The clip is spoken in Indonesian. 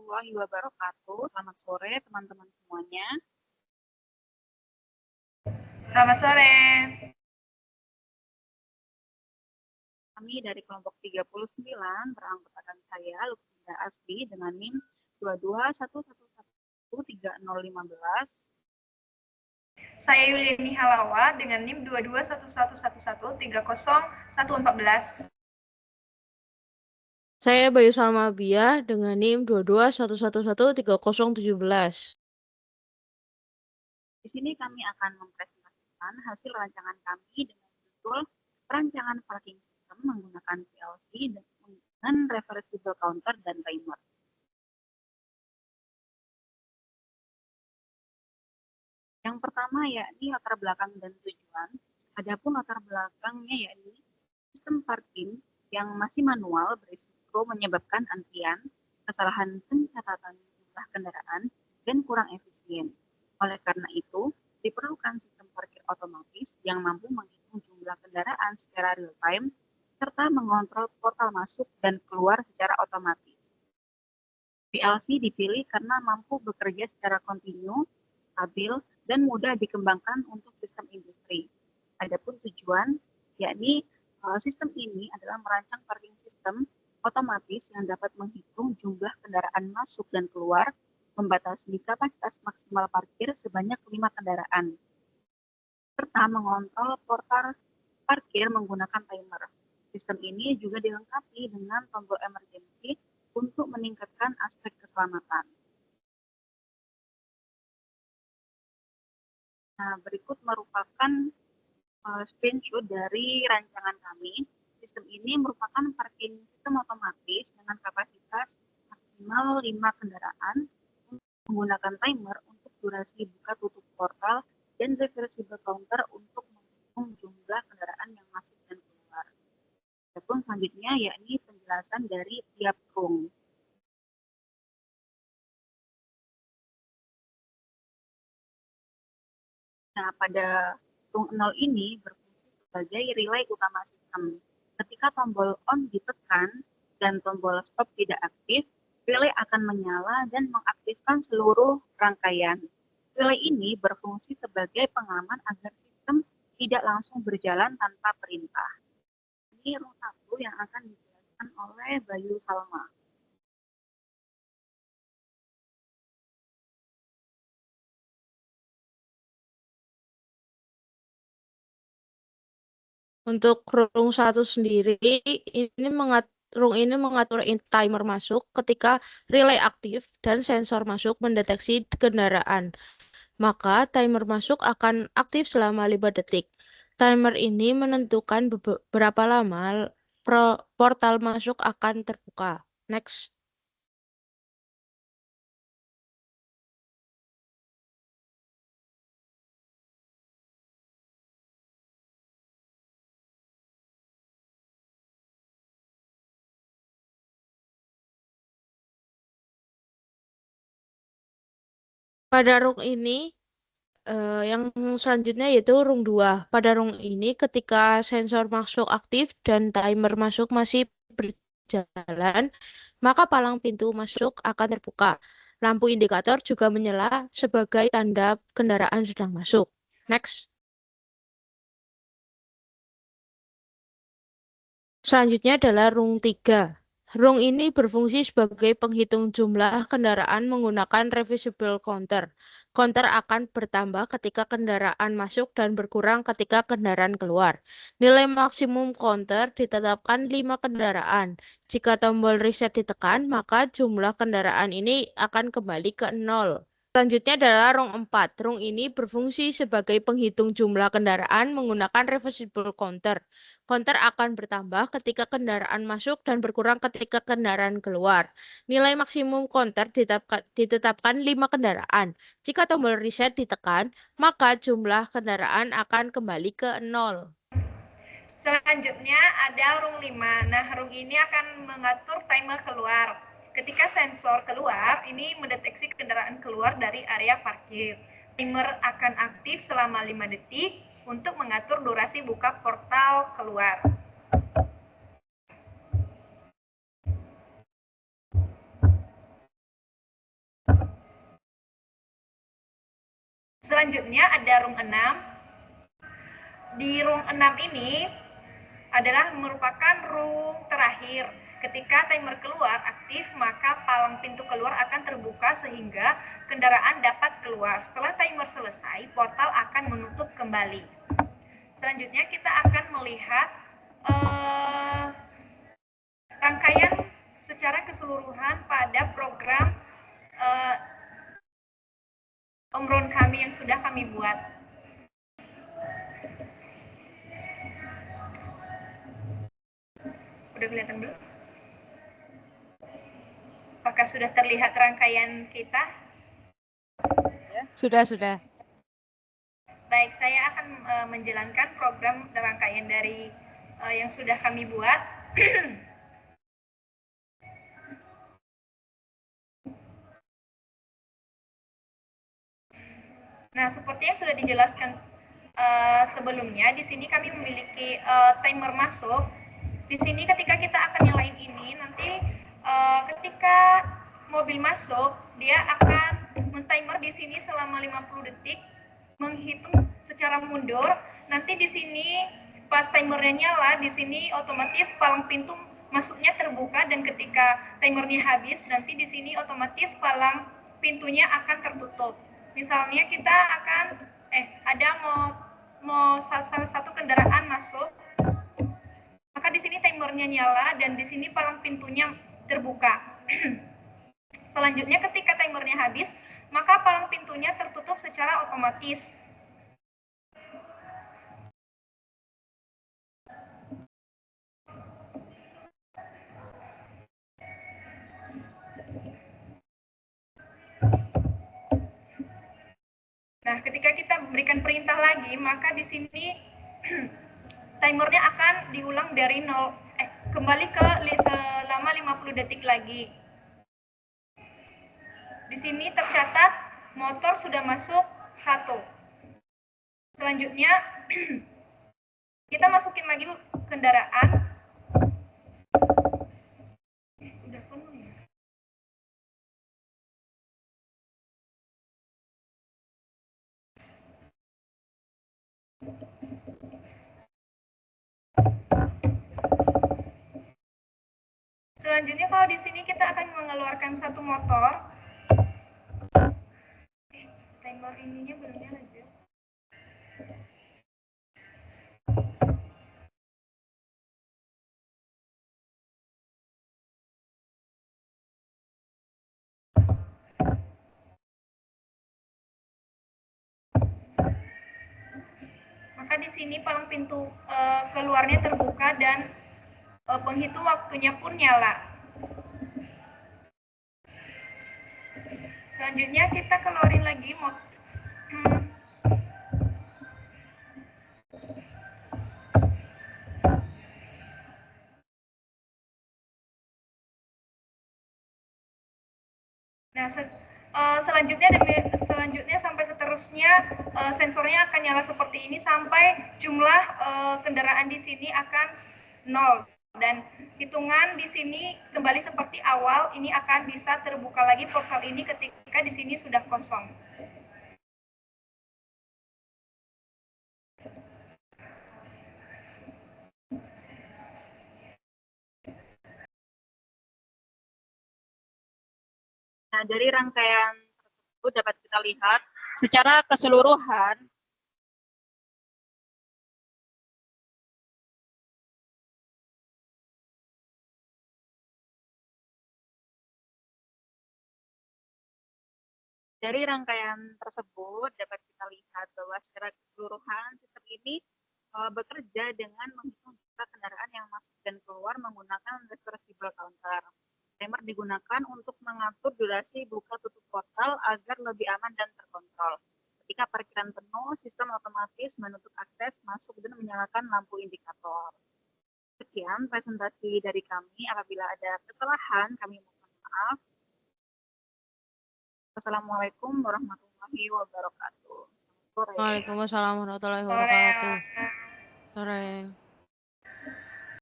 warahmatullahi wabarakatuh. Selamat sore teman-teman semuanya. Selamat sore. Kami dari kelompok 39 beranggotakan saya Lutfinda Asli dengan NIM 221113015. Saya Yuliani Halawa dengan NIM 22111130114. Saya Bayu Salma Bia dengan NIM 221113017. Di sini kami akan mempresentasikan hasil rancangan kami dengan judul Perancangan Parking System menggunakan PLC dengan Reversible Counter dan Timer. Yang pertama yakni latar belakang dan tujuan. Adapun latar belakangnya yakni sistem parking yang masih manual berisiko menyebabkan antrian, kesalahan pencatatan jumlah kendaraan, dan kurang efisien. Oleh karena itu, diperlukan sistem parkir otomatis yang mampu menghitung jumlah kendaraan secara real time serta mengontrol portal masuk dan keluar secara otomatis. PLC dipilih karena mampu bekerja secara kontinu, stabil, dan mudah dikembangkan untuk sistem industri. Adapun tujuan, yakni sistem ini adalah merancang parking system otomatis yang dapat menghitung jumlah kendaraan masuk dan keluar, membatasi kapasitas maksimal parkir sebanyak 5 kendaraan, serta mengontrol portal parkir menggunakan timer. Sistem ini juga dilengkapi dengan tombol emergency untuk meningkatkan aspek keselamatan. Nah, berikut merupakan screenshot dari rancangan kami. Sistem ini merupakan parking sistem otomatis dengan kapasitas maksimal 5 kendaraan menggunakan timer untuk durasi buka tutup portal dan reversible counter untuk menghitung jumlah kendaraan yang masuk dan keluar. Adapun selanjutnya yakni penjelasan dari tiap rung. Nah, pada rung 0 ini berfungsi sebagai relay utama sistem. Ketika tombol on ditekan dan tombol stop tidak aktif, relay akan menyala dan mengaktifkan seluruh rangkaian. Relay ini berfungsi sebagai pengaman agar sistem tidak langsung berjalan tanpa perintah. Ini rung 1 yang akan dijelaskan oleh Bayu Salma. Untuk rung 1 sendiri, rung ini mengatur timer masuk ketika relay aktif dan sensor masuk mendeteksi kendaraan. Maka timer masuk akan aktif selama 5 detik. Timer ini menentukan berapa lama portal masuk akan terbuka. Next. Pada rung ini, yang selanjutnya yaitu rung 2. Pada rung ini ketika sensor masuk aktif dan timer masuk masih berjalan, maka palang pintu masuk akan terbuka. Lampu indikator juga menyala sebagai tanda kendaraan sedang masuk. Next. Selanjutnya adalah rung 3. Rung ini berfungsi sebagai penghitung jumlah kendaraan menggunakan reversible counter. Counter akan bertambah ketika kendaraan masuk dan berkurang ketika kendaraan keluar. Nilai maksimum counter ditetapkan 5 kendaraan. Jika tombol reset ditekan, maka jumlah kendaraan ini akan kembali ke 0. Selanjutnya adalah rung 4. Rung ini berfungsi sebagai penghitung jumlah kendaraan menggunakan reversible counter. Counter akan bertambah ketika kendaraan masuk dan berkurang ketika kendaraan keluar. Nilai maksimum counter ditetapkan 5 kendaraan. Jika tombol reset ditekan, maka jumlah kendaraan akan kembali ke 0. Selanjutnya ada rung 5. Nah, rung ini akan mengatur timer keluar. Ketika sensor keluar, ini mendeteksi kendaraan keluar dari area parkir. Timer akan aktif selama 5 detik untuk mengatur durasi buka portal keluar. Selanjutnya ada room 6. Di room 6 ini adalah merupakan room terakhir. Ketika timer keluar aktif, maka palang pintu keluar akan terbuka sehingga kendaraan dapat keluar. Setelah timer selesai, portal akan menutup kembali. Selanjutnya kita akan melihat rangkaian secara keseluruhan pada program Omron kami yang sudah kami buat. Udah kelihatan belum? Apakah sudah terlihat rangkaian kita? Sudah. Baik, saya akan menjalankan program rangkaian dari yang sudah kami buat. Nah, seperti yang sudah dijelaskan sebelumnya, di sini kami memiliki timer masuk. Di sini ketika kita akan nyalain ini, nanti ketika mobil masuk, dia akan men-timer di sini selama 50 detik, menghitung secara mundur. Nanti di sini pas timernya nyala, di sini otomatis palang pintu masuknya terbuka, dan ketika timernya habis, nanti di sini otomatis palang pintunya akan tertutup. Misalnya kita akan ada mau salah satu kendaraan masuk, maka di sini timernya nyala dan di sini palang pintunya terbuka. Selanjutnya ketika timernya habis, maka palang pintunya tertutup secara otomatis. Nah, ketika kita memberikan perintah lagi, maka di sini timernya akan diulang dari kembali ke selama 50 detik lagi. Di sini tercatat motor sudah masuk 1. Selanjutnya kita masukin lagi kendaraan. Udah penuh ya? Selanjutnya kalau di sini kita akan mengeluarkan satu motor. Timer ininya belum nyala aja. Maka di sini palang pintu keluarnya terbuka dan penghitung waktunya pun nyala. Selanjutnya kita keluarin lagi Nah, selanjutnya sampai seterusnya sensornya akan nyala seperti ini sampai jumlah kendaraan di sini akan 0, dan hitungan di sini kembali seperti awal. Ini akan bisa terbuka lagi portal ini ketika di sini sudah kosong. Nah, dari rangkaian tersebut dapat kita lihat secara keseluruhan bahwa secara keseluruhan sistem ini bekerja dengan menghitung jumlah kendaraan yang masuk dan keluar menggunakan reversible counter. Timer digunakan untuk mengatur durasi buka tutup portal agar lebih aman dan terkontrol. Ketika parkiran penuh, sistem otomatis menutup akses masuk dan menyalakan lampu indikator. Sekian presentasi dari kami. Apabila ada kesalahan, kami mohon maaf. Wassalamualaikum warahmatullahi wabarakatuh. Waalaikumsalam warahmatullahi wabarakatuh. Sore.